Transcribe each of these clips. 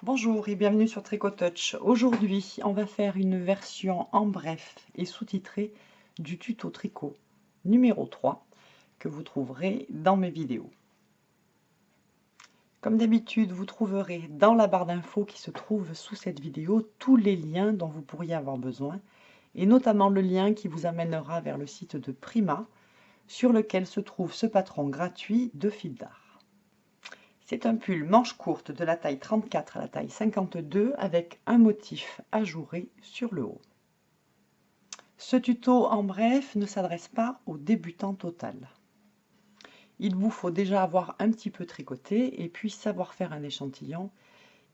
Bonjour et bienvenue sur Tricotouch. Aujourd'hui, on va faire une version en bref et sous-titrée du tuto tricot numéro 3 que vous trouverez dans mes vidéos. Comme d'habitude, vous trouverez dans la barre d'infos qui se trouve sous cette vidéo tous les liens dont vous pourriez avoir besoin et notamment le lien qui vous amènera vers le site de Prima sur lequel se trouve ce patron gratuit de fil d'art. C'est un pull manche courte de la taille 34 à la taille 52 avec un motif ajouré sur le haut. Ce tuto en bref ne s'adresse pas aux débutants total. Il vous faut déjà avoir un petit peu tricoté et puis savoir faire un échantillon.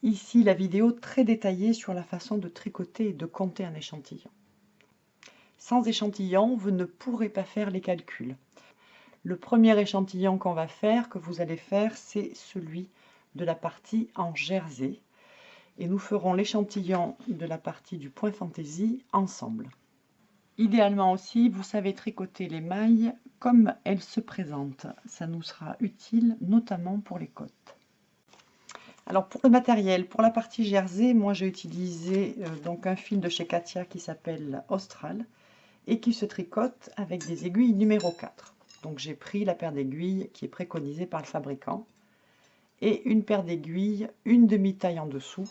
Ici la vidéo très détaillée sur la façon de tricoter et de compter un échantillon. Sans échantillon, vous ne pourrez pas faire les calculs. Le premier échantillon qu'on va faire, que vous allez faire, c'est celui de la partie en jersey. Et nous ferons l'échantillon de la partie du point fantaisie ensemble. Idéalement aussi, vous savez tricoter les mailles comme elles se présentent. Ça nous sera utile notamment pour les côtes. Alors pour le matériel, pour la partie jersey, moi j'ai utilisé donc un fil de chez Katia qui s'appelle Austral et qui se tricote avec des aiguilles numéro 4. Donc j'ai pris la paire d'aiguilles qui est préconisée par le fabricant et une paire d'aiguilles, une demi-taille en dessous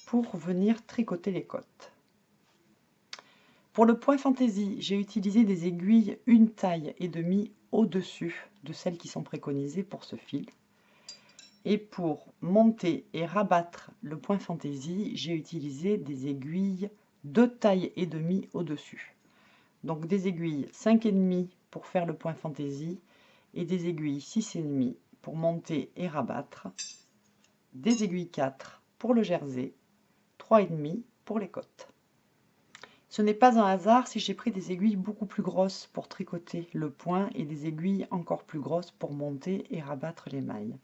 pour venir tricoter les côtes. Pour le point fantaisie, j'ai utilisé des aiguilles une taille et demie au-dessus de celles qui sont préconisées pour ce fil. Et pour monter et rabattre le point fantaisie, j'ai utilisé des aiguilles 2 tailles et demie au-dessus. Donc des aiguilles 5,5 pour faire le point fantaisie et des aiguilles 6,5 pour monter et rabattre, des aiguilles 4 pour le jersey, 3,5 pour les côtes. Ce n'est pas un hasard si j'ai pris des aiguilles beaucoup plus grosses pour tricoter le point et des aiguilles encore plus grosses pour monter et rabattre les mailles.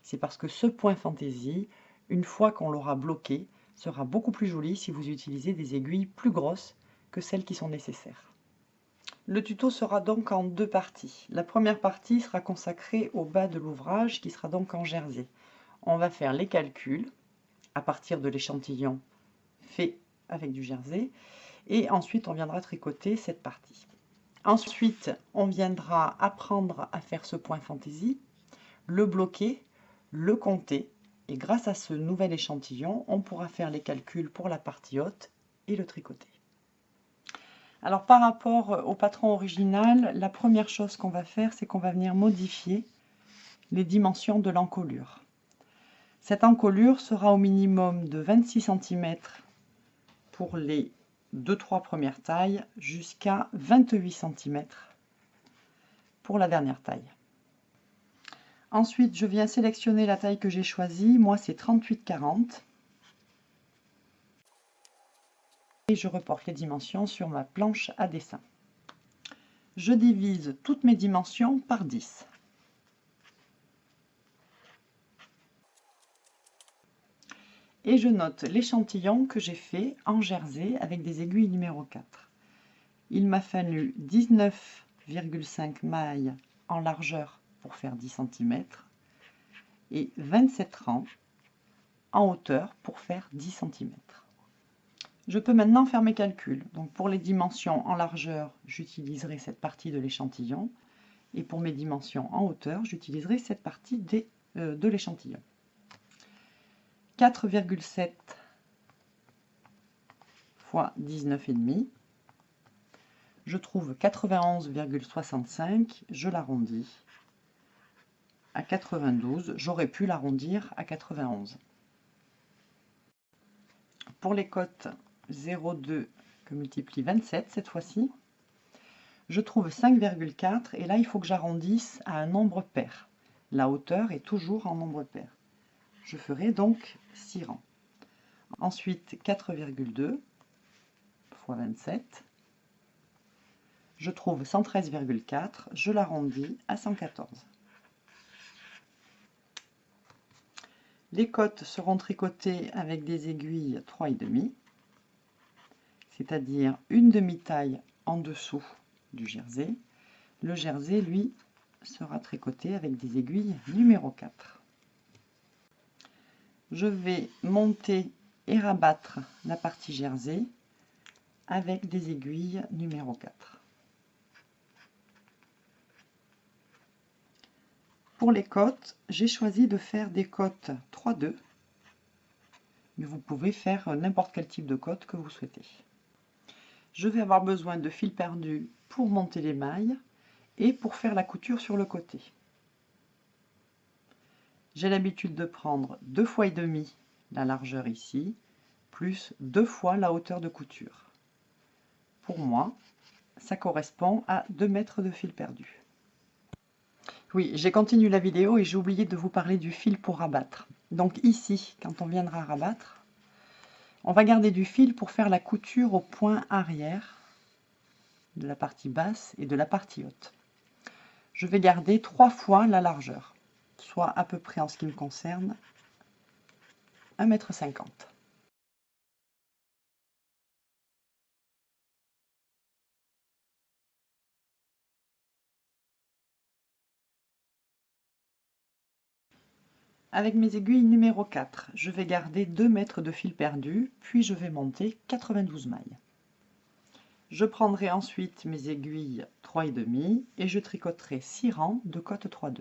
C'est parce que ce point fantaisie, une fois qu'on l'aura bloqué, sera beaucoup plus joli si vous utilisez des aiguilles plus grosses que celles qui sont nécessaires. Le tuto sera donc en deux parties. La première partie sera consacrée au bas de l'ouvrage qui sera donc en jersey. On va faire les calculs à partir de l'échantillon fait avec du jersey et ensuite on viendra tricoter cette partie. Ensuite, on viendra apprendre à faire ce point fantaisie, le bloquer, le compter et grâce à ce nouvel échantillon, on pourra faire les calculs pour la partie haute et le tricoter. Alors par rapport au patron original, la première chose qu'on va faire, c'est qu'on va venir modifier les dimensions de l'encolure. Cette encolure sera au minimum de 26 cm pour les 2-3 premières tailles jusqu'à 28 cm pour la dernière taille. Ensuite, je viens sélectionner la taille que j'ai choisie. Moi, c'est 38-40. Et je reporte les dimensions sur ma planche à dessin. Je divise toutes mes dimensions par 10. Et je note l'échantillon que j'ai fait en jersey avec des aiguilles numéro 4. Il m'a fallu 19,5 mailles en largeur pour faire 10 cm et 27 rangs en hauteur pour faire 10 cm. Je peux maintenant faire mes calculs. Donc pour les dimensions en largeur, j'utiliserai cette partie de l'échantillon. Et pour mes dimensions en hauteur, j'utiliserai cette partie de l'échantillon. 4,7 fois 19,5. Je trouve 91,65. Je l'arrondis à 92. J'aurais pu l'arrondir à 91. Pour les côtes, 0,2 que multiplie 27 cette fois-ci. Je trouve 5,4 et là il faut que j'arrondisse à un nombre pair. La hauteur est toujours en nombre pair. Je ferai donc 6 rangs. Ensuite 4,2 fois 27. Je trouve 113,4, je l'arrondis à 114. Les côtes seront tricotées avec des aiguilles 3,5, c'est-à-dire une demi-taille en dessous du jersey. Le jersey, lui, sera tricoté avec des aiguilles numéro 4. je vais monter et rabattre la partie jersey avec des aiguilles numéro 4. Pour les côtes, j'ai choisi de faire des côtes 3-2, mais vous pouvez faire n'importe quel type de côte que vous souhaitez. Je vais avoir besoin de fil perdu pour monter les mailles et pour faire la couture sur le côté. J'ai l'habitude de prendre 2 fois et demi la largeur ici, plus 2 fois la hauteur de couture. Pour moi, ça correspond à 2 mètres de fil perdu. Oui, j'ai continué la vidéo et j'ai oublié de vous parler du fil pour rabattre. Donc ici, quand on viendra rabattre, on va garder du fil pour faire la couture au point arrière de la partie basse et de la partie haute. Je vais garder 3 fois la largeur, soit à peu près en ce qui me concerne 1,50 m. Avec mes aiguilles numéro 4, je vais garder 2 mètres de fil perdu, puis je vais monter 92 mailles. Je prendrai ensuite mes aiguilles 3,5 et je tricoterai 6 rangs de côte 3-2.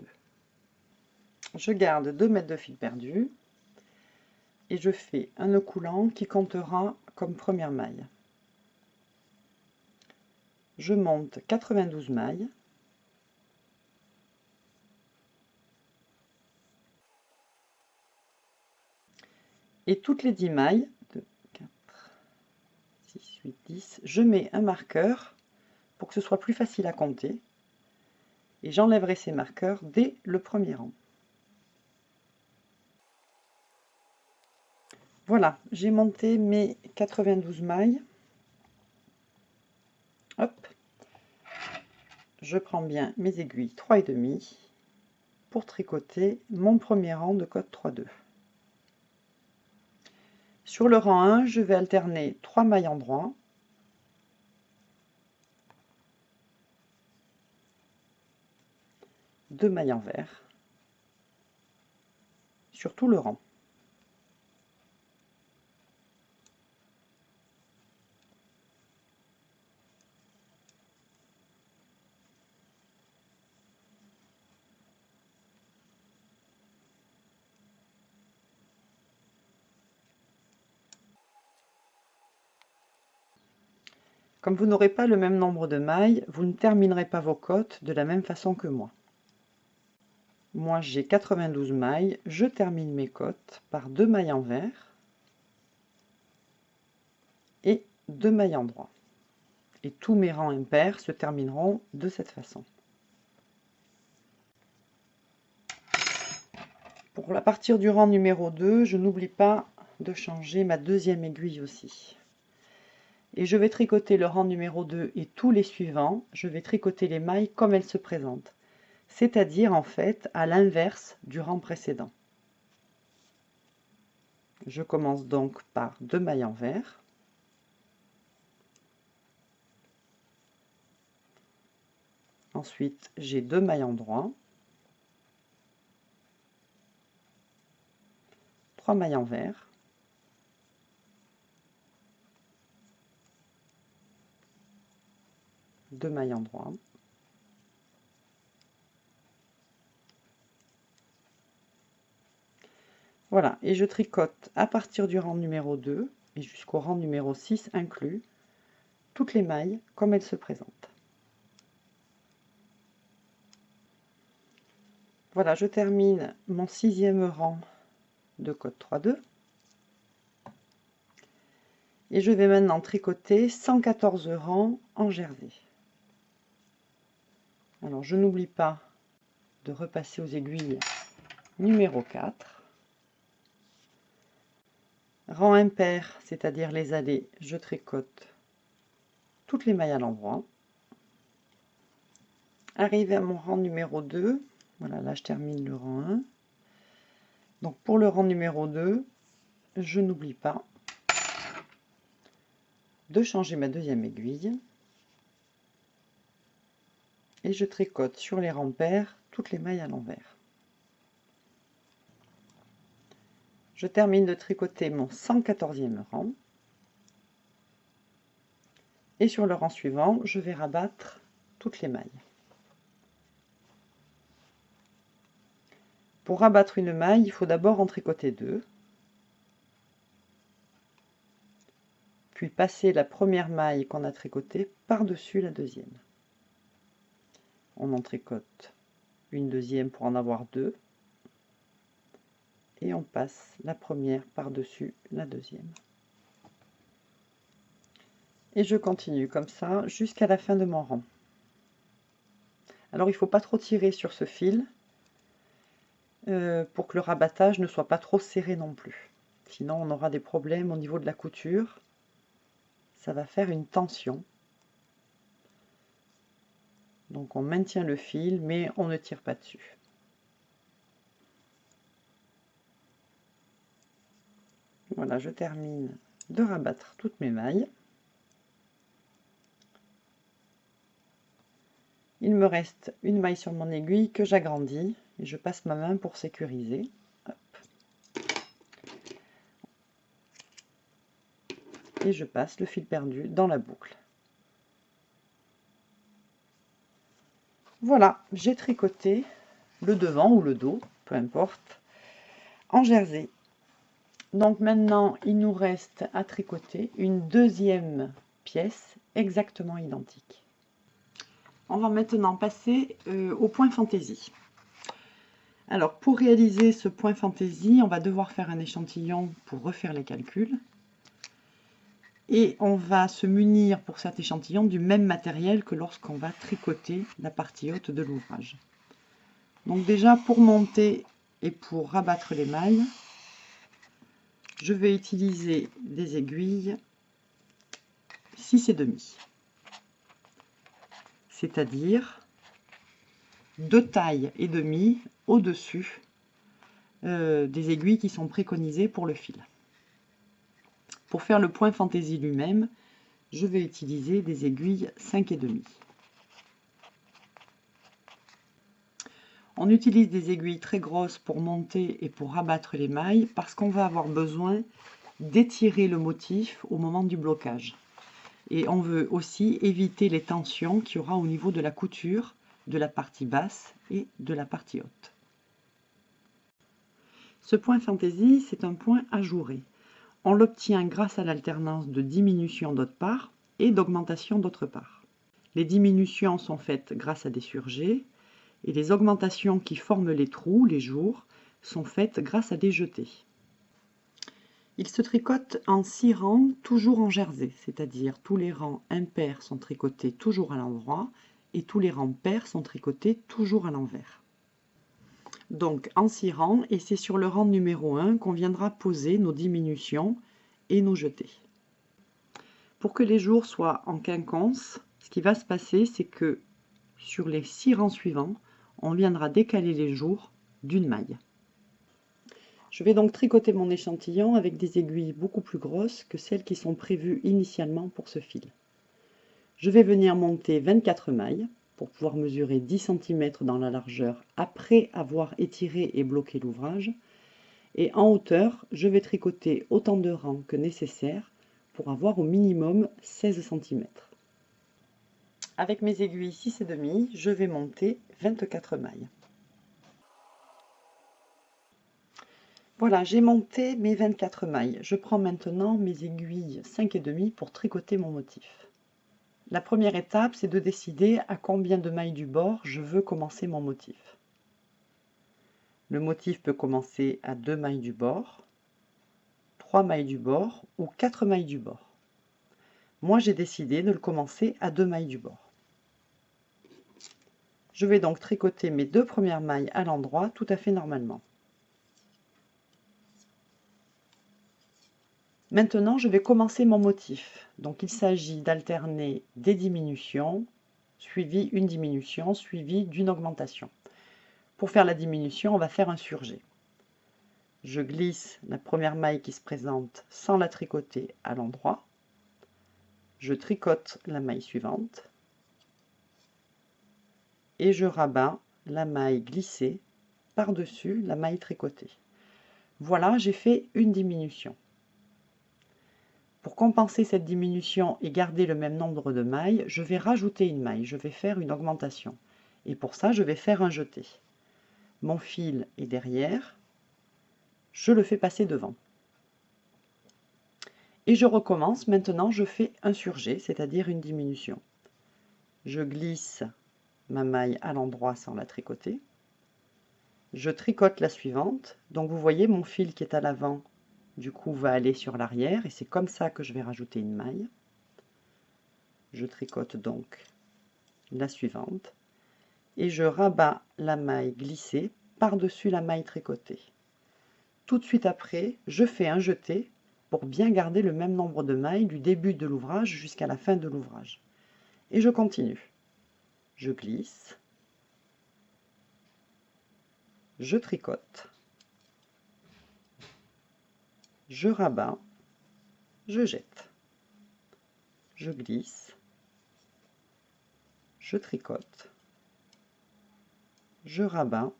Je garde 2 mètres de fil perdu et je fais un nœud coulant qui comptera comme première maille. Je monte 92 mailles. Et toutes les 10 mailles, 2, 4, 6, 8, 10, je mets un marqueur pour que ce soit plus facile à compter. Et j'enlèverai ces marqueurs dès le premier rang. Voilà, j'ai monté mes 92 mailles. Hop. Je prends bien mes aiguilles 3,5 pour tricoter mon premier rang de côte 3-2. Sur le rang 1, je vais alterner 3 mailles en droit, deux mailles envers sur tout le rang. Comme vous n'aurez pas le même nombre de mailles, vous ne terminerez pas vos côtes de la même façon que moi. Moi j'ai 92 mailles, je termine mes côtes par 2 mailles envers et 2 mailles en droit. Et tous mes rangs impairs se termineront de cette façon. Pour la partir du rang numéro 2, je n'oublie pas de changer ma deuxième aiguille aussi. Et je vais tricoter le rang numéro 2 et tous les suivants, je vais tricoter les mailles comme elles se présentent, c'est-à-dire en fait à l'inverse du rang précédent. Je commence donc par 2 mailles envers. Ensuite, j'ai 2 mailles en droit, 3 mailles envers, deux mailles en droit, voilà, et je tricote à partir du rang numéro 2 et jusqu'au rang numéro 6 inclus, toutes les mailles comme elles se présentent. Voilà, je termine mon 6e rang de côte 3-2. Et je vais maintenant tricoter 114 rangs en jersey. Alors je n'oublie pas de repasser aux aiguilles numéro 4. Rang impair, c'est-à-dire les allées, je tricote toutes les mailles à l'endroit. Arrivé à mon rang numéro 2, voilà, là je termine le rang 1. Donc pour le rang numéro 2, je n'oublie pas de changer ma deuxième aiguille. Et je tricote sur les rangs pairs toutes les mailles à l'envers. Je termine de tricoter mon 114e rang. Et sur le rang suivant, je vais rabattre toutes les mailles. Pour rabattre une maille, il faut d'abord en tricoter 2. Puis passer la première maille qu'on a tricotée par-dessus la deuxième. On en tricote une deuxième pour en avoir 2. Et on passe la première par-dessus la deuxième. Et je continue comme ça jusqu'à la fin de mon rang. Alors il ne faut pas trop tirer sur ce fil pour que le rabattage ne soit pas trop serré non plus. Sinon on aura des problèmes au niveau de la couture. Ça va faire une tension. Donc on maintient le fil mais on ne tire pas dessus. Voilà, je termine de rabattre toutes mes mailles. Il me reste une maille sur mon aiguille que j'agrandis et je passe ma main pour sécuriser. Hop. Et je passe le fil perdu dans la boucle. Voilà, j'ai tricoté le devant ou le dos, peu importe, en jersey. Donc maintenant, il nous reste à tricoter une deuxième pièce exactement identique. On va maintenant passer au point fantaisie. Alors, pour réaliser ce point fantaisie, on va devoir faire un échantillon pour refaire les calculs. Et on va se munir pour cet échantillon du même matériel que lorsqu'on va tricoter la partie haute de l'ouvrage. Donc déjà, pour monter et pour rabattre les mailles, je vais utiliser des aiguilles 6,5. C'est-à-dire 2 tailles et demie au-dessus des aiguilles qui sont préconisées pour le fil. Pour faire le point fantaisie lui-même, je vais utiliser des aiguilles 5,5. On utilise des aiguilles très grosses pour monter et pour rabattre les mailles parce qu'on va avoir besoin d'étirer le motif au moment du blocage. Et on veut aussi éviter les tensions qu'il y aura au niveau de la couture, de la partie basse et de la partie haute. Ce point fantaisie, c'est un point ajouré. On l'obtient grâce à l'alternance de diminution d'autre part et d'augmentation d'autre part. Les diminutions sont faites grâce à des surjets et les augmentations qui forment les trous, les jours, sont faites grâce à des jetés. Il se tricote en 6 rangs, toujours en jersey, c'est-à-dire tous les rangs impairs sont tricotés toujours à l'endroit et tous les rangs pairs sont tricotés toujours à l'envers. Donc en 6 rangs, et c'est sur le rang numéro 1 qu'on viendra poser nos diminutions et nos jetés. Pour que les jours soient en quinconce, ce qui va se passer, c'est que sur les 6 rangs suivants, on viendra décaler les jours d'une maille. Je vais donc tricoter mon échantillon avec des aiguilles beaucoup plus grosses que celles qui sont prévues initialement pour ce fil. Je vais venir monter 24 mailles pour pouvoir mesurer 10 cm dans la largeur après avoir étiré et bloqué l'ouvrage. Et en hauteur, je vais tricoter autant de rangs que nécessaire pour avoir au minimum 16 cm. Avec mes aiguilles 6,5, je vais monter 24 mailles. Voilà, j'ai monté mes 24 mailles. Je prends maintenant mes aiguilles 5,5 pour tricoter mon motif. La première étape, c'est de décider à combien de mailles du bord je veux commencer mon motif. Le motif peut commencer à 2 mailles du bord, 3 mailles du bord ou 4 mailles du bord. Moi, j'ai décidé de le commencer à 2 mailles du bord. Je vais donc tricoter mes 2 premières mailles à l'endroit tout à fait normalement. Maintenant, je vais commencer mon motif. Donc, il s'agit d'alterner des diminutions, suivi une diminution, suivie d'une augmentation. Pour faire la diminution, on va faire un surjet. Je glisse la première maille qui se présente sans la tricoter à l'endroit. Je tricote la maille suivante. Et je rabats la maille glissée par-dessus la maille tricotée. Voilà, j'ai fait une diminution. Pour compenser cette diminution et garder le même nombre de mailles, je vais rajouter une maille, je vais faire une augmentation. Et pour ça, je vais faire un jeté. Mon fil est derrière, je le fais passer devant. Et je recommence, maintenant je fais un surjet, c'est-à-dire une diminution. Je glisse ma maille à l'endroit sans la tricoter. Je tricote la suivante, donc vous voyez mon fil qui est à l'avant, du coup va aller sur l'arrière, et c'est comme ça que je vais rajouter une maille. Je tricote donc la suivante, et je rabats la maille glissée par-dessus la maille tricotée. Tout de suite après, je fais un jeté pour bien garder le même nombre de mailles du début de l'ouvrage jusqu'à la fin de l'ouvrage. Et je continue. Je glisse, je tricote, je rabats, je jette. Je glisse, je tricote, je rabats,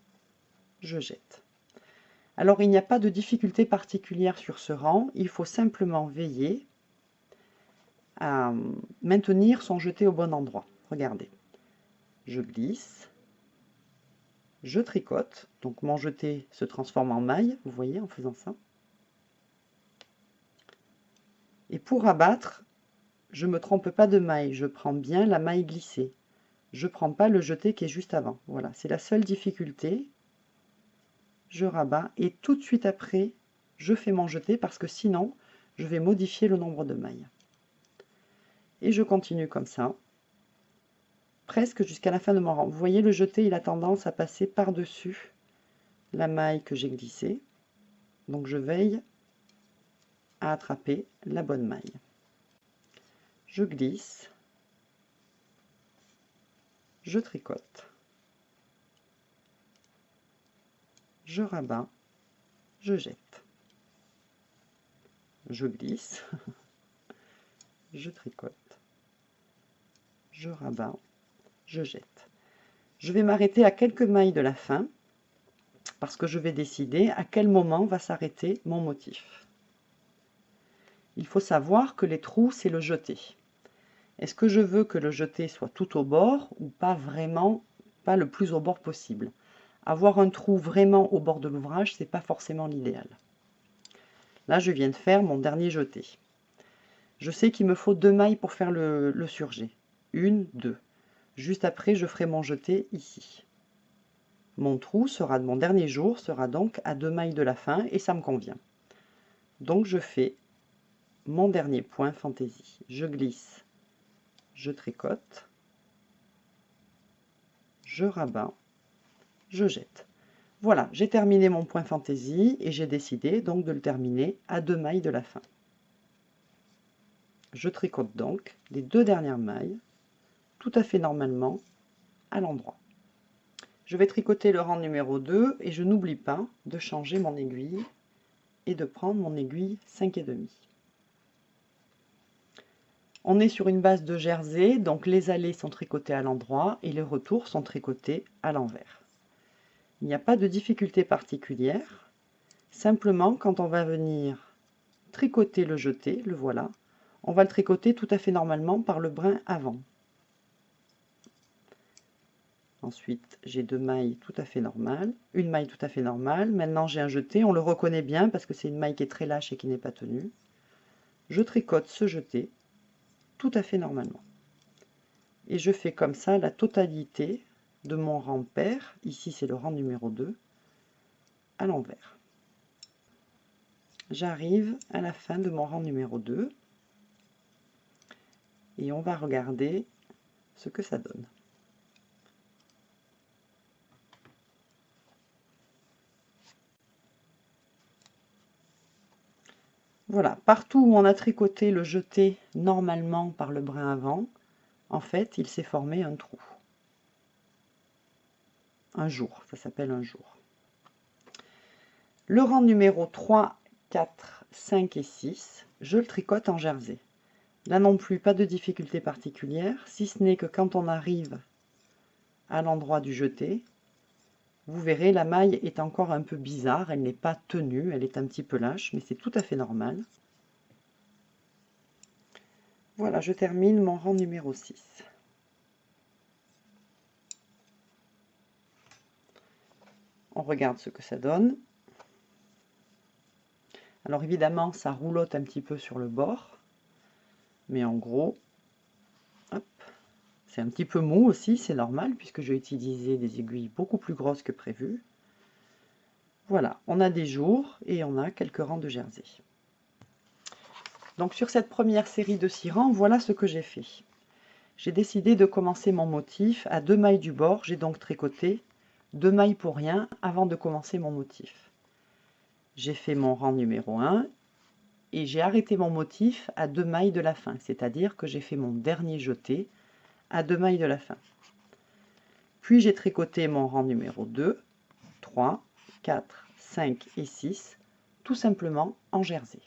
je jette. Alors il n'y a pas de difficulté particulière sur ce rang, il faut simplement veiller à maintenir son jeté au bon endroit. Regardez, je glisse, je tricote, donc mon jeté se transforme en maille, vous voyez en faisant ça. Et pour rabattre, je ne me trompe pas de maille, je prends bien la maille glissée. Je ne prends pas le jeté qui est juste avant. Voilà, c'est la seule difficulté. Je rabats et tout de suite après, je fais mon jeté parce que sinon, je vais modifier le nombre de mailles. Et je continue comme ça, presque jusqu'à la fin de mon rang. Vous voyez, le jeté, il a tendance à passer par-dessus la maille que j'ai glissée. Donc je veille à attraper la bonne maille. Je glisse, je tricote, je rabats, je jette. Je glisse, je tricote, je rabats, je jette. Je vais m'arrêter à quelques mailles de la fin parce que je vais décider à quel moment va s'arrêter mon motif. Il faut savoir que les trous, c'est le jeté. Est-ce que je veux que le jeté soit tout au bord ou pas vraiment, pas le plus au bord possible? Avoir un trou vraiment au bord de l'ouvrage, c'est pas forcément l'idéal. Là, je viens de faire mon dernier jeté. Je sais qu'il me faut 2 mailles pour faire le surjet. 1, 2. Juste après, je ferai mon jeté ici. Mon trou sera, mon dernier jour sera donc à 2 mailles de la fin et ça me convient. Donc je fais mon dernier point fantaisie. Je glisse, je tricote, je rabats, je jette. Voilà, j'ai terminé mon point fantaisie et j'ai décidé donc de le terminer à 2 mailles de la fin. Je tricote donc les 2 dernières mailles tout à fait normalement à l'endroit. Je vais tricoter le rang numéro 2 et je n'oublie pas de changer mon aiguille et de prendre mon aiguille 5,5. On est sur une base de jersey, donc les allées sont tricotées à l'endroit et les retours sont tricotés à l'envers. Il n'y a pas de difficulté particulière, simplement quand on va venir tricoter le jeté, le voilà, on va le tricoter tout à fait normalement par le brin avant. Ensuite, j'ai 2 mailles tout à fait normales, une maille tout à fait normale. Maintenant, j'ai un jeté, on le reconnaît bien parce que c'est une maille qui est très lâche et qui n'est pas tenue. Je tricote ce jeté tout à fait normalement. Et je fais comme ça la totalité de mon rang pair. Ici, c'est le rang numéro 2, à l'envers. J'arrive à la fin de mon rang numéro 2 et on va regarder ce que ça donne. Voilà, partout où on a tricoté le jeté normalement par le brin avant, en fait, il s'est formé un trou. Un jour, ça s'appelle un jour. Le rang numéro 3, 4, 5 et 6, je le tricote en jersey. Là non plus, pas de difficulté particulière, si ce n'est que quand on arrive à l'endroit du jeté, Vous verrez, la maille est encore un peu bizarre, elle n'est pas tenue, elle est un petit peu lâche, mais c'est tout à fait normal. Voilà, je termine mon rang numéro 6. On regarde ce que ça donne. Alors évidemment, ça roulotte un petit peu sur le bord, mais en gros, c'est un petit peu mou aussi, c'est normal, puisque j'ai utilisé des aiguilles beaucoup plus grosses que prévu. Voilà, on a des jours et on a quelques rangs de jersey. Donc sur cette première série de 6 rangs, voilà ce que j'ai fait. J'ai décidé de commencer mon motif à 2 mailles du bord, j'ai donc tricoté 2 mailles pour rien avant de commencer mon motif. J'ai fait mon rang numéro 1 et j'ai arrêté mon motif à 2 mailles de la fin, c'est-à-dire que j'ai fait mon dernier jeté à 2 mailles de la fin. Puis j'ai tricoté mon rang numéro 2, 3, 4, 5 et 6, tout simplement en jersey.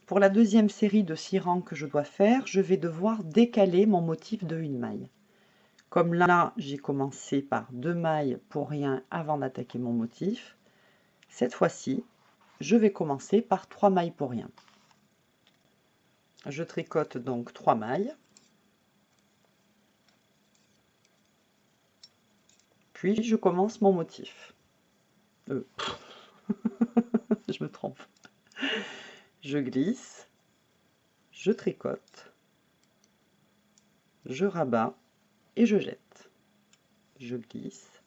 Pour la deuxième série de 6 rangs que je dois faire, je vais devoir décaler mon motif de 1 maille. Comme là, j'ai commencé par 2 mailles pour rien avant d'attaquer mon motif, cette fois-ci, je vais commencer par 3 mailles pour rien. Je tricote donc 3 mailles, puis je commence mon motif. Je me trompe. Je glisse, je tricote, je rabats et je jette. Je glisse,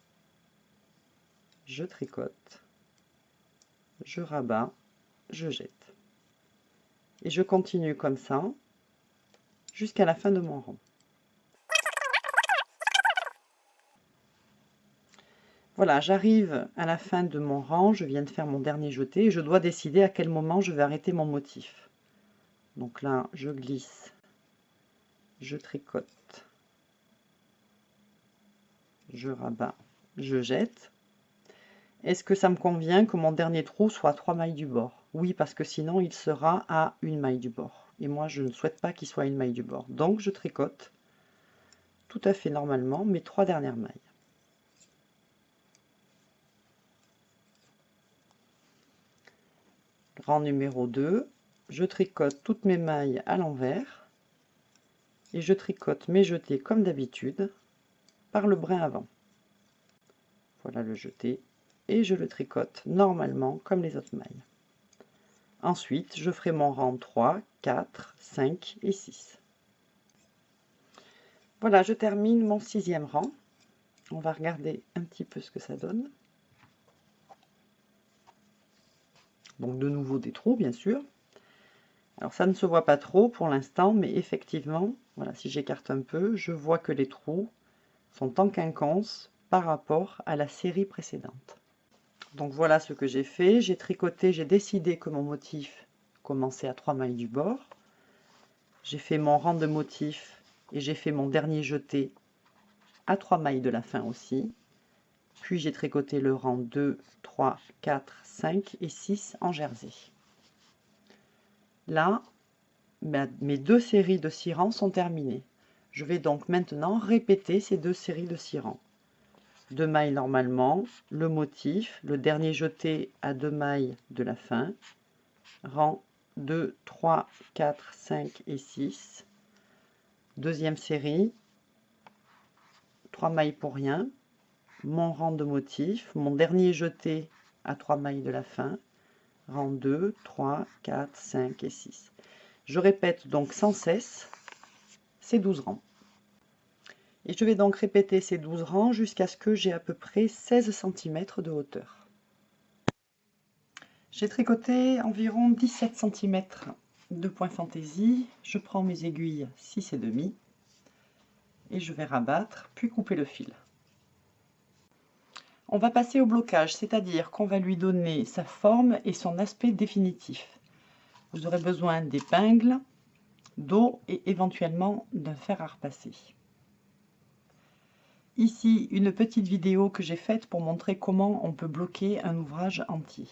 je tricote, je rabats, je jette. Et je continue comme ça jusqu'à la fin de mon rang. Voilà, j'arrive à la fin de mon rang, je viens de faire mon dernier jeté et je dois décider à quel moment je vais arrêter mon motif. Donc là, je glisse, je tricote, je rabats, je jette. Est-ce que ça me convient que mon dernier trou soit à 3 mailles du bord? Oui, parce que sinon il sera à 1 maille du bord. Et moi, je ne souhaite pas qu'il soit à 1 maille du bord. Donc je tricote tout à fait normalement mes 3 dernières mailles. Rang numéro 2, je tricote toutes mes mailles à l'envers et je tricote mes jetés comme d'habitude par le brin avant. Voilà le jeté et je le tricote normalement comme les autres mailles. Ensuite, je ferai mon rang 3, 4, 5 et 6. Voilà, je termine mon 6e rang. On va regarder un petit peu ce que ça donne. Donc de nouveau des trous, bien sûr. Alors ça ne se voit pas trop pour l'instant, mais effectivement, voilà, si j'écarte un peu, je vois que les trous sont en quinconce par rapport à la série précédente. Donc voilà ce que j'ai fait. J'ai tricoté, j'ai décidé que mon motif commençait à 3 mailles du bord. J'ai fait mon rang de motif et j'ai fait mon dernier jeté à 3 mailles de la fin aussi. Puis j'ai tricoté le rang 2, 3, 4, 5 et 6 en jersey. Là, mes 2 séries de 6 rangs sont terminées. Je vais donc maintenant répéter ces 2 séries de 6 rangs. 2 mailles normalement, le motif, le dernier jeté à 2 mailles de la fin, rang 2, 3, 4, 5 et 6. Deuxième série, 3 mailles pour rien, mon rang de motif, mon dernier jeté à 3 mailles de la fin, rang 2, 3, 4, 5 et 6. Je répète donc sans cesse ces 12 rangs. Et je vais donc répéter ces 12 rangs jusqu'à ce que j'ai à peu près 16 cm de hauteur. J'ai tricoté environ 17 cm de point fantaisie. Je prends mes aiguilles 6,5 et je vais rabattre puis couper le fil. On va passer au blocage, c'est-à-dire qu'on va lui donner sa forme et son aspect définitif. Vous aurez besoin d'épingles, d'eau et éventuellement d'un fer à repasser. Ici, une petite vidéo que j'ai faite pour montrer comment on peut bloquer un ouvrage entier.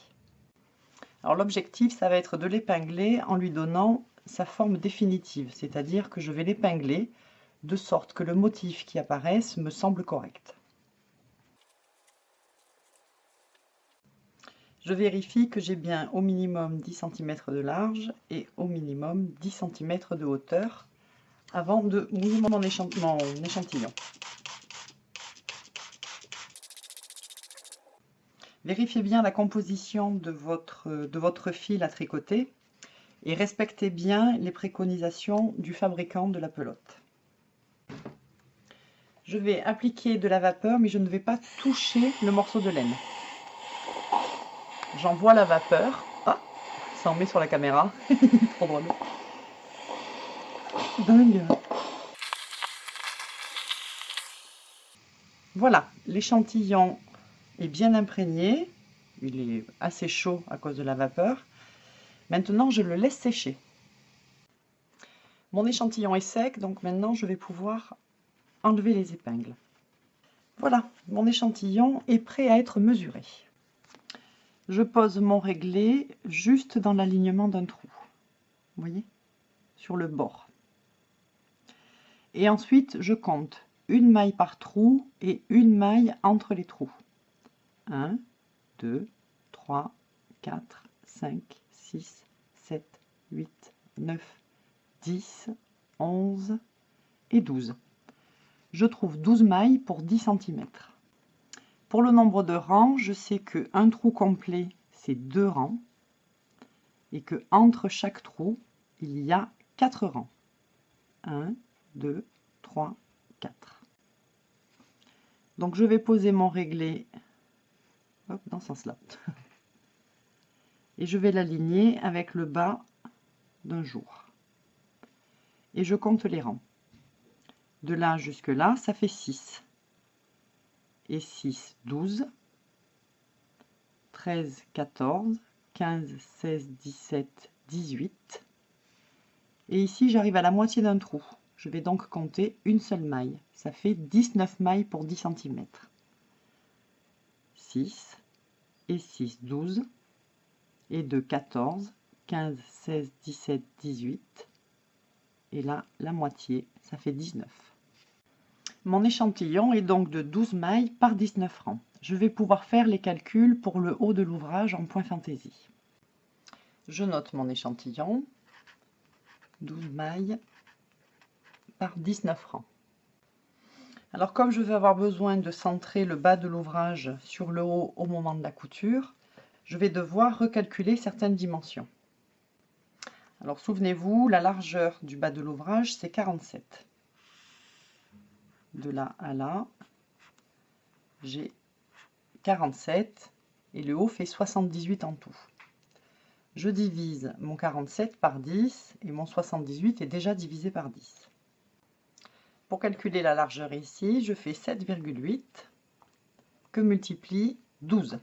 Alors l'objectif, ça va être de l'épingler en lui donnant sa forme définitive, c'est-à-dire que je vais l'épingler de sorte que le motif qui apparaisse me semble correct. Je vérifie que j'ai bien au minimum 10 cm de large et au minimum 10 cm de hauteur avant de mouiller mon échantillon. Vérifiez bien la composition de votre fil à tricoter et respectez bien les préconisations du fabricant de la pelote. Je vais appliquer de la vapeur, mais je ne vais pas toucher le morceau de laine. J'envoie la vapeur. Ah, ça en met sur la caméra. Trop drôle. Dingue. Voilà, l'échantillon est bien imprégné. Il est assez chaud à cause de la vapeur. Maintenant, je le laisse sécher. Mon échantillon est sec, donc maintenant je vais pouvoir enlever les épingles. Voilà, mon échantillon est prêt à être mesuré. Je pose mon réglé juste dans l'alignement d'un trou. Vous voyez? Sur le bord. Et ensuite, je compte une maille par trou et une maille entre les trous. 1, 2, 3, 4, 5, 6, 7, 8, 9, 10, 11 et 12. Je trouve 12 mailles pour 10 cm. Pour le nombre de rangs, je sais qu'un trou complet, c'est 2 rangs et que entre chaque trou, il y a 4 rangs. 1, 2, 3, 4. Donc je vais poser mon réglé hop, dans ce sens-là. Et je vais l'aligner avec le bas d'un jour. Et je compte les rangs. De là jusque là, ça fait 6. Et 6, 12. 13, 14, 15, 16, 17, 18. Et ici, j'arrive à la moitié d'un trou. Je vais donc compter une seule maille. Ça fait 19 mailles pour 10 cm. 6 et 6, 12. Et 2, 14, 15, 16, 17, 18. Et là, la moitié, ça fait 19. Mon échantillon est donc de 12 mailles par 19 rangs. Je vais pouvoir faire les calculs pour le haut de l'ouvrage en point fantaisie. Je note mon échantillon. 12 mailles par 19 rangs. Alors comme je vais avoir besoin de centrer le bas de l'ouvrage sur le haut au moment de la couture, je vais devoir recalculer certaines dimensions. Alors souvenez-vous, la largeur du bas de l'ouvrage c'est 47. De là à là, j'ai 47 et le haut fait 78 en tout. Je divise mon 47 par 10 et mon 78 est déjà divisé par 10. Pour calculer la largeur ici, je fais 7,8 que multiplie 12.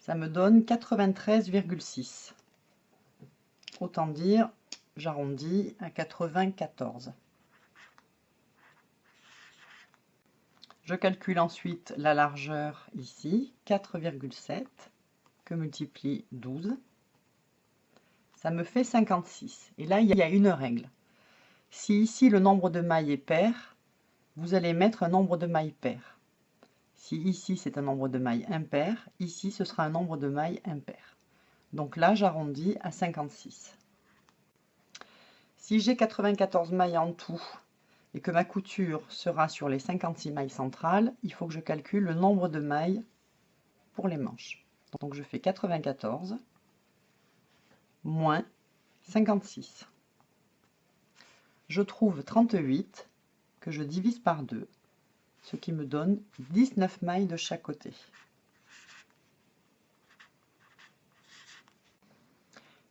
Ça me donne 93,6. Autant dire, j'arrondis à 94. Je calcule ensuite la largeur ici, 4,7 que multiplie 12. Ça me fait 56. Et là, il y a une règle. Si ici le nombre de mailles est pair, vous allez mettre un nombre de mailles pair. Si ici c'est un nombre de mailles impair, ici ce sera un nombre de mailles impair. Donc là, j'arrondis à 56. Si j'ai 94 mailles en tout et que ma couture sera sur les 56 mailles centrales, il faut que je calcule le nombre de mailles pour les manches. Donc je fais 94 moins 56. Je trouve 38 que je divise par 2, ce qui me donne 19 mailles de chaque côté.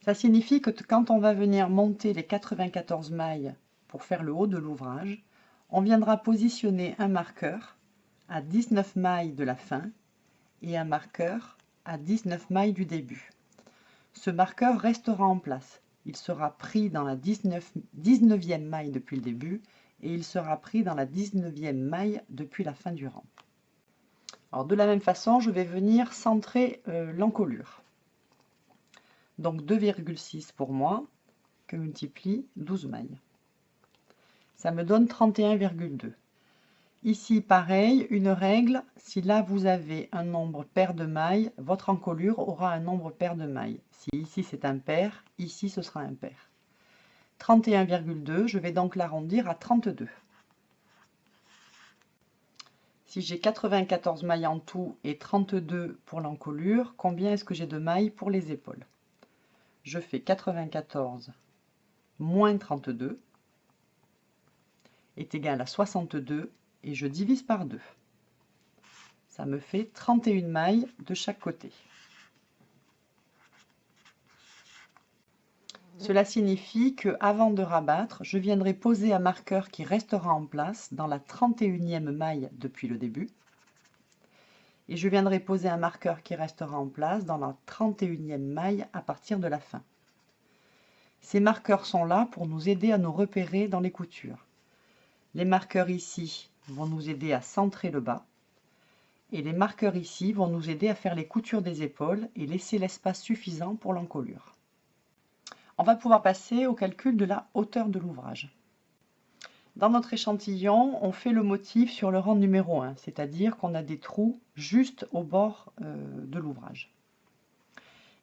Ça signifie que quand on va venir monter les 94 mailles pour faire le haut de l'ouvrage, on viendra positionner un marqueur à 19 mailles de la fin et un marqueur à 19 mailles du début. Ce marqueur restera en place. Il sera pris dans la 19e maille depuis le début et il sera pris dans la 19e maille depuis la fin du rang. Alors de la même façon, je vais venir centrer l'encolure. Donc 2,6 pour moi, que multiplie 12 mailles. Ça me donne 31,2. Ici, pareil, une règle, si là vous avez un nombre pair de mailles, votre encolure aura un nombre pair de mailles. Si ici c'est un pair, ici ce sera un pair. 31,2, je vais donc l'arrondir à 32. Si j'ai 94 mailles en tout et 32 pour l'encolure, combien est-ce que j'ai de mailles pour les épaules? Je fais 94 moins 32 est égal à 62 et je divise par 2. Ça me fait 31 mailles de chaque côté. Cela signifie que avant de rabattre, je viendrai poser un marqueur qui restera en place dans la 31e maille depuis le début. Et je viendrai poser un marqueur qui restera en place dans la 31e maille à partir de la fin. Ces marqueurs sont là pour nous aider à nous repérer dans les coutures. Les marqueurs ici vont nous aider à centrer le bas. Et les marqueurs ici vont nous aider à faire les coutures des épaules et laisser l'espace suffisant pour l'encolure. On va pouvoir passer au calcul de la hauteur de l'ouvrage. Dans notre échantillon, on fait le motif sur le rang numéro 1, c'est-à-dire qu'on a des trous juste au bord de l'ouvrage.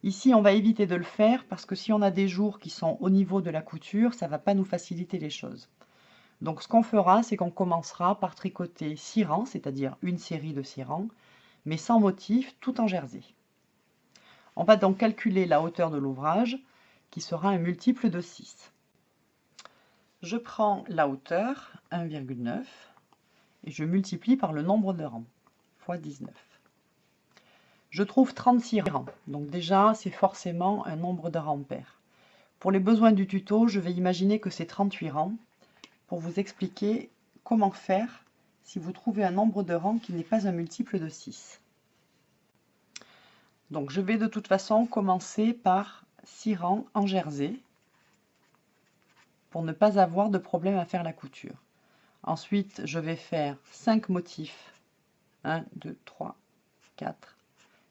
Ici, on va éviter de le faire parce que si on a des jours qui sont au niveau de la couture, ça ne va pas nous faciliter les choses. Donc ce qu'on fera, c'est qu'on commencera par tricoter 6 rangs, c'est-à-dire une série de 6 rangs, mais sans motif, tout en jersey. On va donc calculer la hauteur de l'ouvrage, qui sera un multiple de 6. Je prends la hauteur, 1,9, et je multiplie par le nombre de rangs, fois 19. Je trouve 36 rangs, donc déjà c'est forcément un nombre de rangs pair. Pour les besoins du tuto, je vais imaginer que c'est 38 rangs, pour vous expliquer comment faire si vous trouvez un nombre de rangs qui n'est pas un multiple de 6. Donc je vais de toute façon commencer par 6 rangs en jersey, pour ne pas avoir de problème à faire la couture. Ensuite, je vais faire 5 motifs. 1, 2, 3, 4,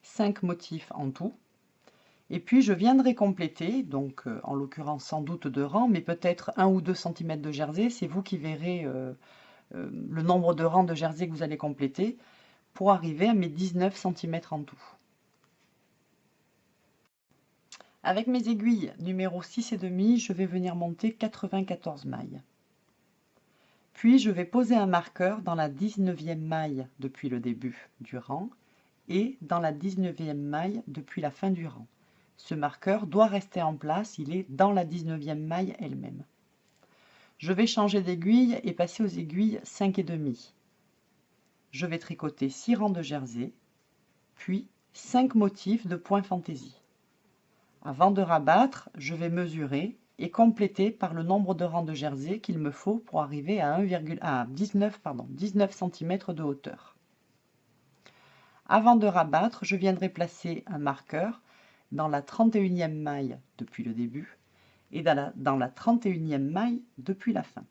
5 motifs en tout. Et puis, je viendrai compléter, donc en l'occurrence sans doute 2 rangs, mais peut-être 1 ou 2 cm de jersey. C'est vous qui verrez le nombre de rangs de jersey que vous allez compléter pour arriver à mes 19 cm en tout. Avec mes aiguilles numéro 6,5, je vais venir monter 94 mailles. Puis je vais poser un marqueur dans la 19e maille depuis le début du rang et dans la 19e maille depuis la fin du rang. Ce marqueur doit rester en place, il est dans la 19e maille elle-même. Je vais changer d'aiguille et passer aux aiguilles 5,5. Je vais tricoter 6 rangs de jersey, puis 5 motifs de point fantaisie. Avant de rabattre, je vais mesurer et compléter par le nombre de rangs de jersey qu'il me faut pour arriver à 19 cm de hauteur. Avant de rabattre, je viendrai placer un marqueur dans la 31e maille depuis le début et dans la 31e maille depuis la fin.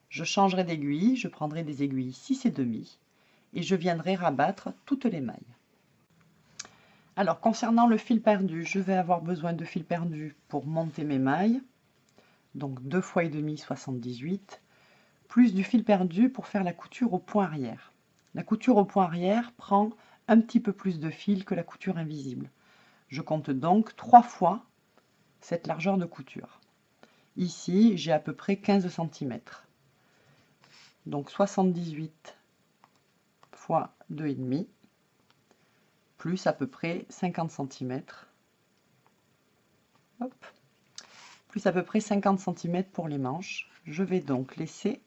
Je changerai d'aiguille, je prendrai des aiguilles 6,5 et je viendrai rabattre toutes les mailles. Alors, concernant le fil perdu, je vais avoir besoin de fil perdu pour monter mes mailles. Donc 2 fois et demi, 78, plus du fil perdu pour faire la couture au point arrière. La couture au point arrière prend un petit peu plus de fil que la couture invisible. Je compte donc 3 fois cette largeur de couture. Ici, j'ai à peu près 15 cm. Donc 78 fois 2,5. Plus à peu près 50 cm. Hop. Plus à peu près 50 cm pour les manches. Je vais donc laisser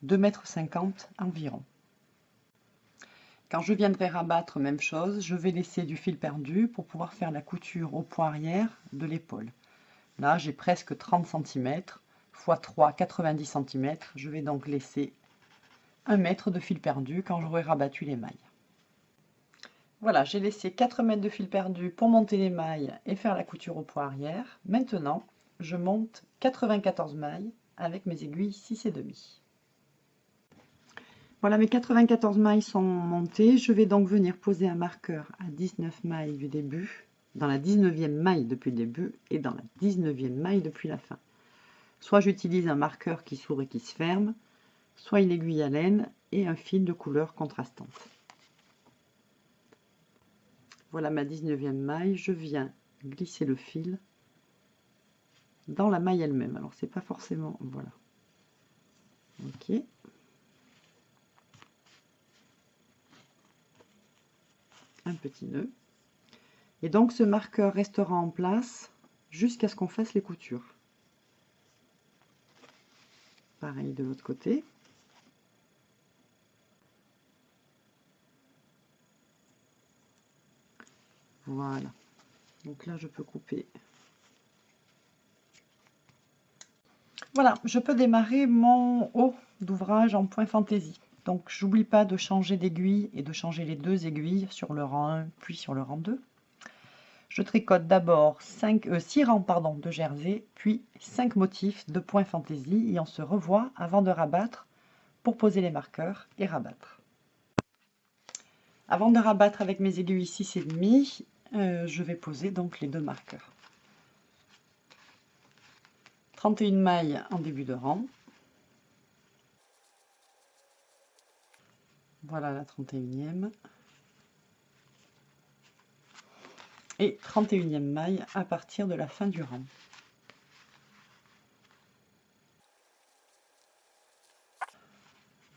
2,50 m environ. Quand je viendrai rabattre, même chose, je vais laisser du fil perdu pour pouvoir faire la couture au point arrière de l'épaule. Là, j'ai presque 30 cm, x 3, 90 cm. Je vais donc laisser 1 mètre de fil perdu quand j'aurai rabattu les mailles. Voilà, j'ai laissé 4 mètres de fil perdu pour monter les mailles et faire la couture au point arrière. Maintenant, je monte 94 mailles avec mes aiguilles 6,5. Voilà, mes 94 mailles sont montées. Je vais donc venir poser un marqueur à 19 mailles du début, dans la 19e maille depuis le début et dans la 19e maille depuis la fin. Soit j'utilise un marqueur qui s'ouvre et qui se ferme, soit une aiguille à laine et un fil de couleur contrastante. Voilà ma 19e maille, je viens glisser le fil dans la maille elle-même. Alors c'est pas forcément, voilà. Ok. Un petit nœud. Et donc ce marqueur restera en place jusqu'à ce qu'on fasse les coutures. Pareil de l'autre côté. Voilà. Donc là je peux couper. Voilà, je peux démarrer mon haut d'ouvrage en point fantaisie. Donc j'oublie pas de changer d'aiguille et de changer les deux aiguilles sur le rang 1 puis sur le rang 2. Je tricote d'abord 6 rangs de jersey, puis 5 motifs de point fantaisie et on se revoit avant de rabattre pour poser les marqueurs et rabattre. Avant de rabattre avec mes aiguilles 6,5, je vais poser donc les deux marqueurs. 31 mailles en début de rang. Voilà la 31e. Et 31e maille à partir de la fin du rang.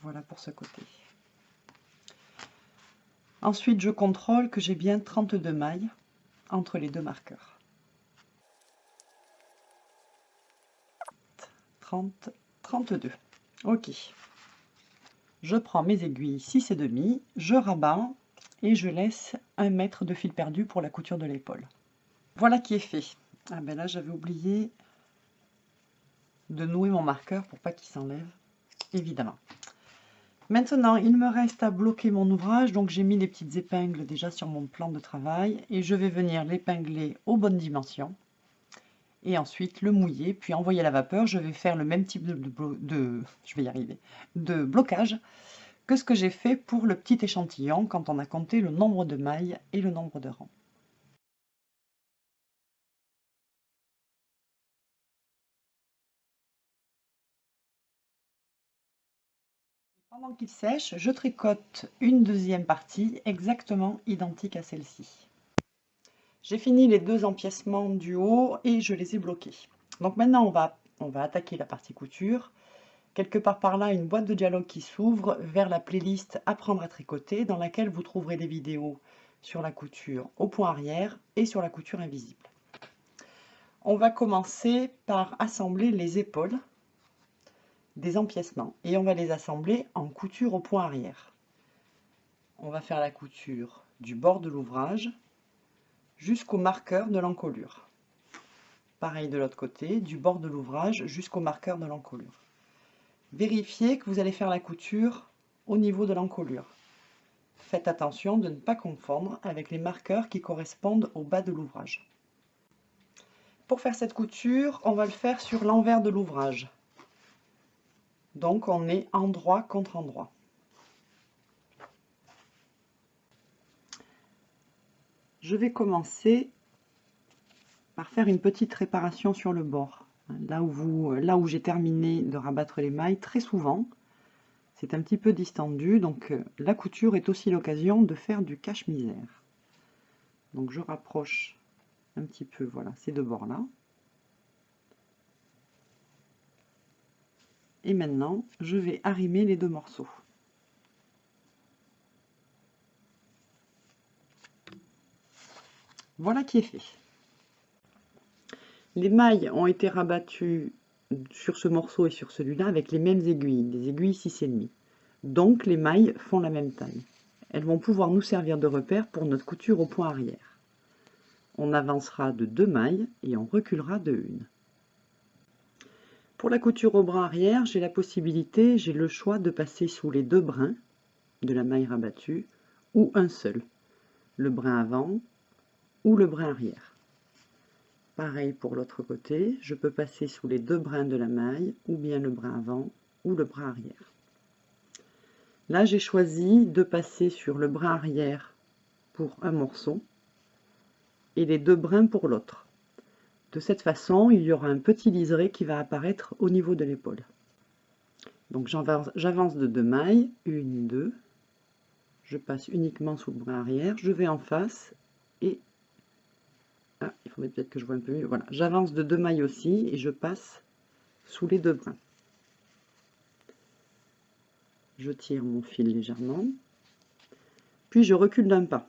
Voilà pour ce côté. Ensuite, je contrôle que j'ai bien 32 mailles entre les deux marqueurs. 30, 32. Ok. Je prends mes aiguilles 6,5, je rabats et je laisse 1 mètre de fil perdu pour la couture de l'épaule. Voilà qui est fait. Ah ben là, j'avais oublié de nouer mon marqueur pour pas qu'il s'enlève, évidemment. Maintenant, il me reste à bloquer mon ouvrage, donc j'ai mis les petites épingles déjà sur mon plan de travail et je vais venir l'épingler aux bonnes dimensions et ensuite le mouiller, puis envoyer à la vapeur. Je vais faire le même type de blocage que ce que j'ai fait pour le petit échantillon quand on a compté le nombre de mailles et le nombre de rangs. Pendant qu'il sèche, je tricote une deuxième partie exactement identique à celle-ci. J'ai fini les deux empiècements du haut et je les ai bloqués. Donc maintenant on va attaquer la partie couture. Quelque part par là, une boîte de dialogue qui s'ouvre vers la playlist Apprendre à tricoter, dans laquelle vous trouverez des vidéos sur la couture au point arrière et sur la couture invisible. On va commencer par assembler les épaules des empiècements et on va les assembler en couture au point arrière. On va faire la couture du bord de l'ouvrage jusqu'au marqueur de l'encolure. Pareil de l'autre côté, du bord de l'ouvrage jusqu'au marqueur de l'encolure. Vérifiez que vous allez faire la couture au niveau de l'encolure. Faites attention de ne pas confondre avec les marqueurs qui correspondent au bas de l'ouvrage. Pour faire cette couture, on va le faire sur l'envers de l'ouvrage. Donc on est endroit contre endroit. Je vais commencer par faire une petite réparation sur le bord. Là où j'ai terminé de rabattre les mailles, très souvent, c'est un petit peu distendu, donc la couture est aussi l'occasion de faire du cache-misère. Donc je rapproche un petit peu, voilà, ces deux bords-là. Et maintenant, je vais arrimer les deux morceaux. Voilà qui est fait. Les mailles ont été rabattues sur ce morceau et sur celui-là avec les mêmes aiguilles, des aiguilles 6,5. Donc les mailles font la même taille. Elles vont pouvoir nous servir de repère pour notre couture au point arrière. On avancera de 2 mailles et on reculera de 1. Pour la couture au bras arrière, j'ai la possibilité, j'ai le choix de passer sous les 2 brins de la maille rabattue ou un seul, le brin avant ou le brin arrière. Pareil pour l'autre côté, je peux passer sous les 2 brins de la maille, ou bien le brin avant, ou le brin arrière. Là, j'ai choisi de passer sur le brin arrière pour un morceau, et les 2 brins pour l'autre. De cette façon, il y aura un petit liseré qui va apparaître au niveau de l'épaule. Donc j'avance de 2 mailles, 1, 2, je passe uniquement sous le brin arrière, je vais en face et il faudrait peut-être que je vois un peu mieux. Voilà, j'avance de 2 mailles aussi et je passe sous les 2 brins. Je tire mon fil légèrement, puis je recule d'un pas.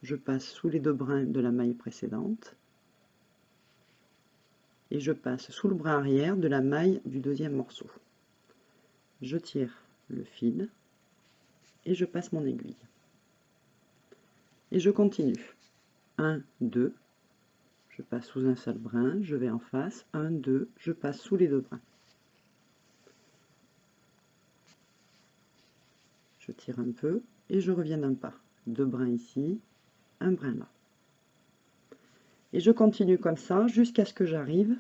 Je passe sous les 2 brins de la maille précédente et je passe sous le brin arrière de la maille du deuxième morceau. Je tire le fil et je passe mon aiguille. Et je continue. 1, 2, je passe sous un seul brin, je vais en face, 1, 2, je passe sous les 2 brins. Je tire un peu et je reviens d'un pas. 2 brins ici, un brin là. Et je continue comme ça jusqu'à ce que j'arrive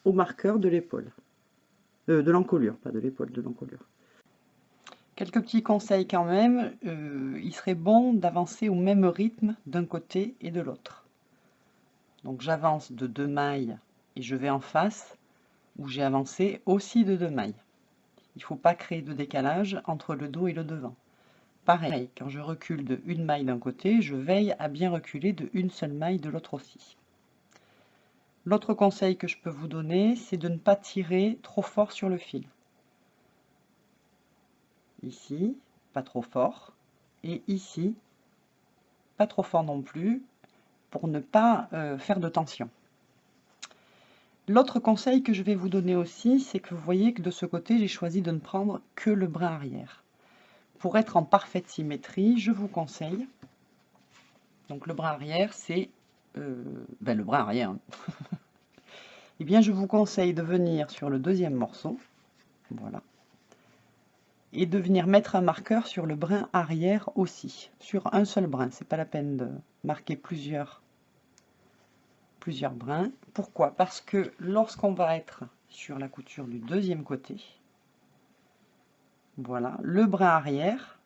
au marqueur de l'épaule. De l'encolure, pas de l'épaule, de l'encolure. Quelques petits conseils quand même, il serait bon d'avancer au même rythme d'un côté et de l'autre. Donc j'avance de 2 mailles et je vais en face, où j'ai avancé aussi de 2 mailles. Il ne faut pas créer de décalage entre le dos et le devant. Pareil, quand je recule de 1 maille d'un côté, je veille à bien reculer de 1 seule maille de l'autre aussi. L'autre conseil que je peux vous donner, c'est de ne pas tirer trop fort sur le fil. Ici, pas trop fort, et ici, pas trop fort non plus, pour ne pas faire de tension. L'autre conseil que je vais vous donner aussi, c'est que vous voyez que de ce côté, j'ai choisi de ne prendre que le brin arrière. Pour être en parfaite symétrie, je vous conseille, donc le brin arrière, c'est le brin arrière, hein. Eh bien, je vous conseille de venir sur le deuxième morceau, voilà, et de venir mettre un marqueur sur le brin arrière aussi, sur un seul brin. C'est pas la peine de marquer plusieurs brins. Pourquoi? Parce que lorsqu'on va être sur la couture du deuxième côté, voilà, le brin arrière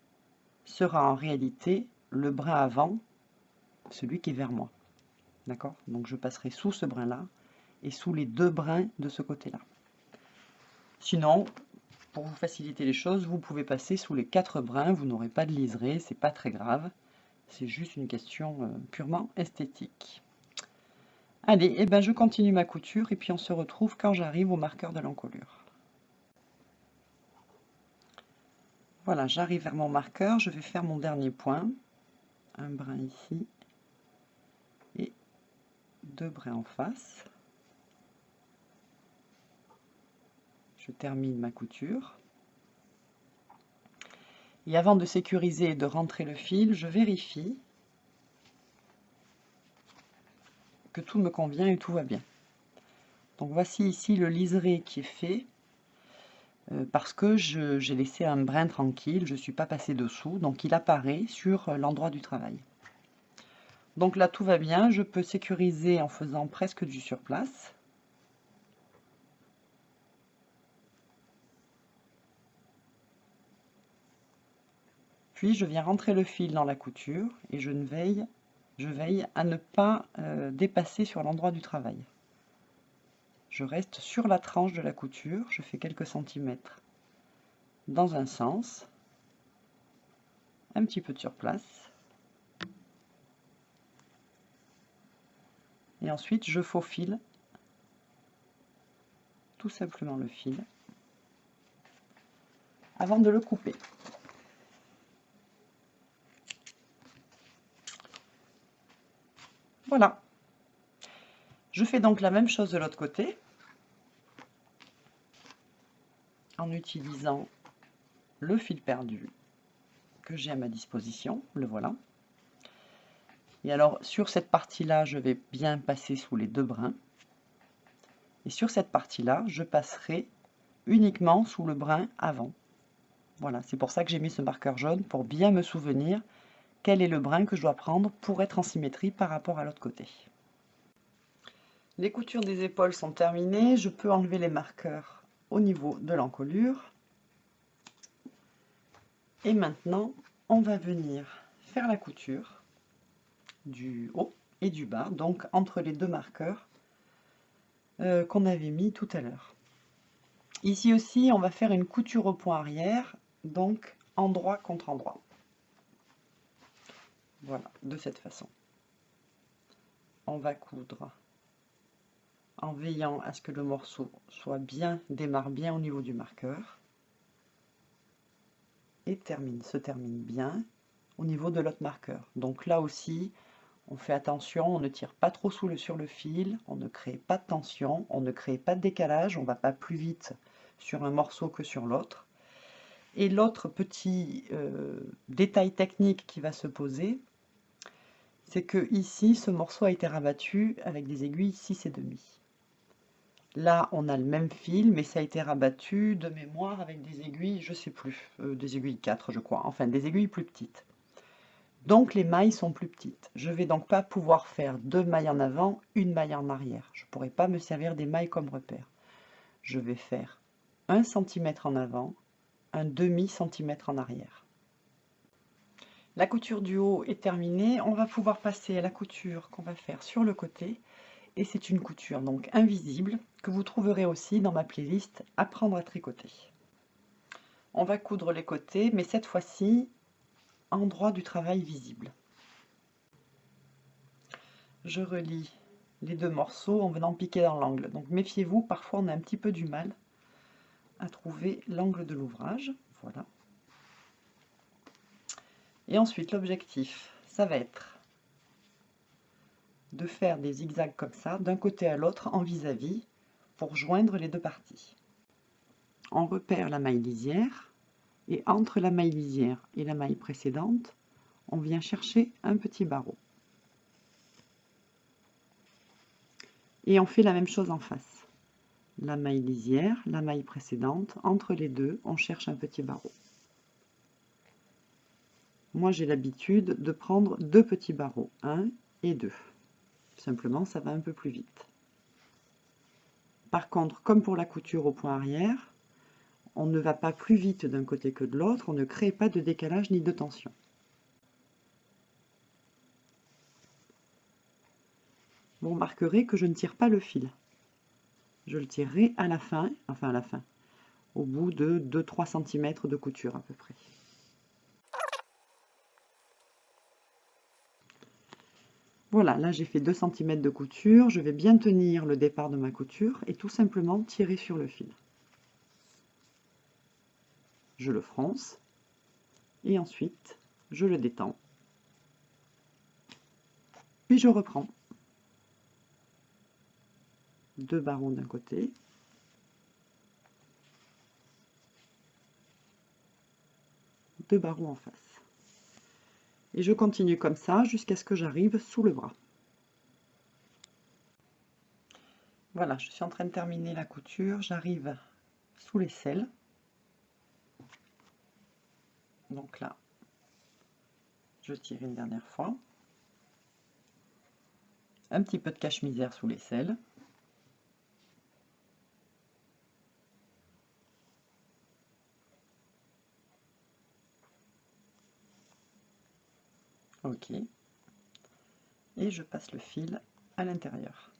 sera en réalité le brin avant, celui qui est vers moi. D'accord? Donc je passerai sous ce brin-là et sous les 2 brins de ce côté-là. Sinon, pour vous faciliter les choses, vous pouvez passer sous les 4 brins, vous n'aurez pas de liseré, c'est pas très grave. C'est juste une question purement esthétique. Allez, et ben je continue ma couture et puis on se retrouve quand j'arrive au marqueur de l'encolure. Voilà, j'arrive vers mon marqueur, je vais faire mon dernier point. Un brin ici et 2 brins en face. Je termine ma couture. Et avant de sécuriser et de rentrer le fil, je vérifie que tout me convient et tout va bien. Donc voici ici le liseré qui est fait, parce que j'ai laissé un brin tranquille, je ne suis pas passée dessous, donc il apparaît sur l'endroit du travail. Donc là tout va bien, je peux sécuriser en faisant presque du surplace. Puis je viens rentrer le fil dans la couture et je veille à ne pas dépasser sur l'endroit du travail. Je reste sur la tranche de la couture, je fais quelques centimètres dans un sens, un petit peu de surplace, et ensuite je faufile tout simplement le fil avant de le couper. Voilà. Je fais donc la même chose de l'autre côté, en utilisant le fil perdu que j'ai à ma disposition, le voilà. Et alors, sur cette partie-là, je vais bien passer sous les 2 brins. Et sur cette partie-là, je passerai uniquement sous le brin avant. Voilà, c'est pour ça que j'ai mis ce marqueur jaune, pour bien me souvenir quel est le brin que je dois prendre pour être en symétrie par rapport à l'autre côté. Les coutures des épaules sont terminées, je peux enlever les marqueurs au niveau de l'encolure. Et maintenant, on va venir faire la couture du haut et du bas, donc entre les 2 marqueurs qu'on avait mis tout à l'heure. Ici aussi, on va faire une couture au point arrière, donc endroit contre endroit. Voilà, de cette façon. On va coudre en veillant à ce que le morceau démarre bien au niveau du marqueur et se termine bien au niveau de l'autre marqueur. Donc là aussi, on fait attention, on ne tire pas trop sur le fil, on ne crée pas de tension, on ne crée pas de décalage, on ne va pas plus vite sur un morceau que sur l'autre. Et l'autre petit détail technique qui va se poser, c'est que ici, ce morceau a été rabattu avec des aiguilles 6,5. Là, on a le même fil, mais ça a été rabattu de mémoire avec des aiguilles, je sais plus, des aiguilles 4, je crois, enfin des aiguilles plus petites. Donc les mailles sont plus petites. Je ne vais donc pas pouvoir faire 2 mailles en avant, une maille en arrière. Je ne pourrai pas me servir des mailles comme repère. Je vais faire 1 cm en avant, un demi-centimètre en arrière. La couture du haut est terminée. On va pouvoir passer à la couture qu'on va faire sur le côté. Et c'est une couture donc invisible que vous trouverez aussi dans ma playlist Apprendre à tricoter. On va coudre les côtés, mais cette fois-ci, endroit du travail visible. Je relie les deux morceaux en venant piquer dans l'angle. Donc méfiez-vous, parfois on a un petit peu du mal à trouver l'angle de l'ouvrage. Voilà. Et ensuite, l'objectif, ça va être de faire des zigzags comme ça, d'un côté à l'autre en vis-à-vis, pour joindre les deux parties. On repère la maille lisière, et entre la maille lisière et la maille précédente, on vient chercher un petit barreau. Et on fait la même chose en face. La maille lisière, la maille précédente, entre les deux, on cherche un petit barreau. Moi, j'ai l'habitude de prendre 2 petits barreaux, 1 et 2. Simplement, ça va un peu plus vite. Par contre, comme pour la couture au point arrière, on ne va pas plus vite d'un côté que de l'autre, on ne crée pas de décalage ni de tension. Vous remarquerez que je ne tire pas le fil. Je le tirerai à la fin, enfin à la fin, au bout de 2-3 cm de couture à peu près. Voilà, là j'ai fait 2 cm de couture, je vais bien tenir le départ de ma couture et tout simplement tirer sur le fil. Je le fronce et ensuite je le détends. Puis je reprends. 2 barreaux d'un côté. Deux barreaux en face. Et je continue comme ça jusqu'à ce que j'arrive sous le bras. Voilà, je suis en train de terminer la couture, j'arrive sous l'aisselle. Donc là, je tire une dernière fois. Un petit peu de cache-misère sous l'aisselle. Ok. Et je passe le fil à l'intérieur.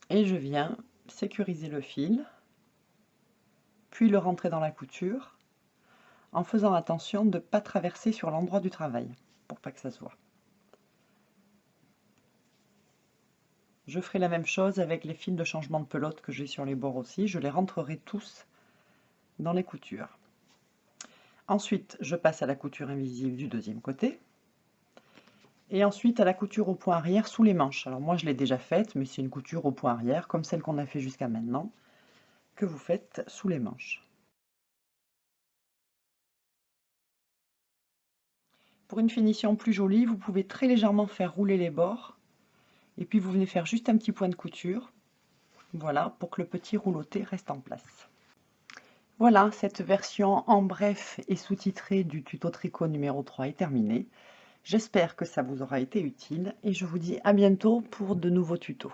Et je viens sécuriser le fil, puis le rentrer dans la couture, en faisant attention de ne pas traverser sur l'endroit du travail, pour pas que ça se voit. Je ferai la même chose avec les fils de changement de pelote que j'ai sur les bords aussi, je les rentrerai tous dans les coutures. Ensuite, je passe à la couture invisible du deuxième côté. Et ensuite à la couture au point arrière sous les manches. Alors moi je l'ai déjà faite, mais c'est une couture au point arrière, comme celle qu'on a fait jusqu'à maintenant, que vous faites sous les manches. Pour une finition plus jolie, vous pouvez très légèrement faire rouler les bords, et puis vous venez faire juste un petit point de couture, voilà, pour que le petit rouloté reste en place. Voilà, cette version en bref et sous-titrée du tuto tricot numéro 3 est terminée. J'espère que ça vous aura été utile, et je vous dis à bientôt pour de nouveaux tutos.